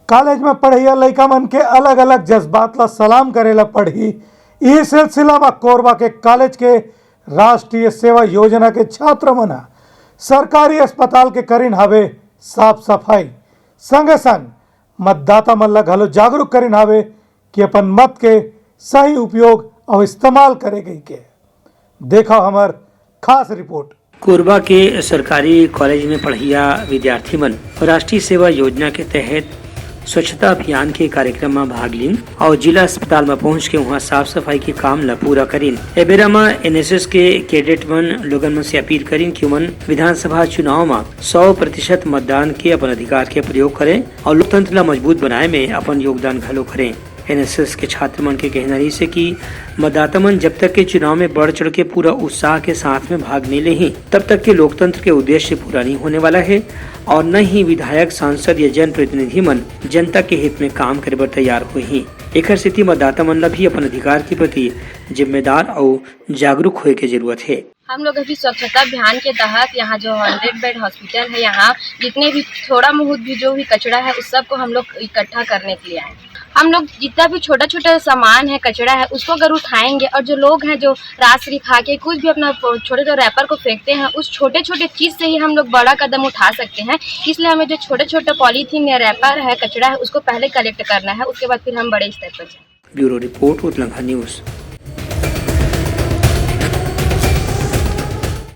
College में पढ़िया लड़का मन के अलग अलग जज्बात ला सलाम करेला पढ़ी। इस सिलसिला में कोरबा के कॉलेज के राष्ट्रीय सेवा योजना के छात्र मन सरकारी अस्पताल के करीन हवे साफ सफाई, संगे संग मतदाता मन ला घलो जागरूक करीन हवे कि अपन मत के सही उपयोग और इस्तेमाल करे गई के। देखो हमार खास रिपोर्ट। कोरबा के सरकारी कॉलेज में पढ़िया विद्यार्थी मन राष्ट्रीय सेवा योजना के तहत स्वच्छता अभियान के कार्यक्रम में भाग लीन और जिला अस्पताल में पहुंच के वहां साफ सफाई के काम ला पूरा करीन। एबेरा में एनएसएस के कैडेट मन लोगन मन से अपील करीन कि मन विधानसभा चुनाव में 100% मतदान के अपन अधिकार के प्रयोग करें और लोकतंत्र ला मजबूत बनाए में अपन योगदान घलो करें। एनएसएस के छात्र मन के कहना रही से कि मतदाता मन जब तक के चुनाव में बढ़ चढ़ के पूरा उत्साह के साथ में भाग नहीं ले तब तक के लोकतंत्र के उद्देश्य पूरा नहीं होने वाला है और न ही विधायक, सांसद या जन प्रतिनिधि मन जनता के हित में काम करे बर तैयार हुए ही। एक स्थिति मतदाता मन ला भी अपन अधिकार के प्रति जिम्मेदार और जागरूक होए के जरूरत है। हम लोग अभी स्वच्छता अभियान के तहत यहाँ जो 100 बेड हॉस्पिटल है, यहाँ जितने भी थोड़ा बहुत भी जो भी कचरा है उस सब को हम लोग इकट्ठा करने के लिए आए। हम लोग जितना भी छोटा छोटा सामान है, कचरा है, उसको अगर उठाएंगे और जो लोग हैं जो राशि खा के कुछ भी अपना छोटे छोटे रैपर को फेंकते हैं, उस छोटे छोटे चीज़ से ही हम लोग बड़ा कदम उठा सकते हैं। इसलिए हमें जो छोटे छोटे पॉलीथीन या रैपर है, कचरा है, उसको पहले कलेक्ट करना है, उसके बाद फिर हम बड़े स्तर पर जाएं। Bureau report, Uttarakhand news.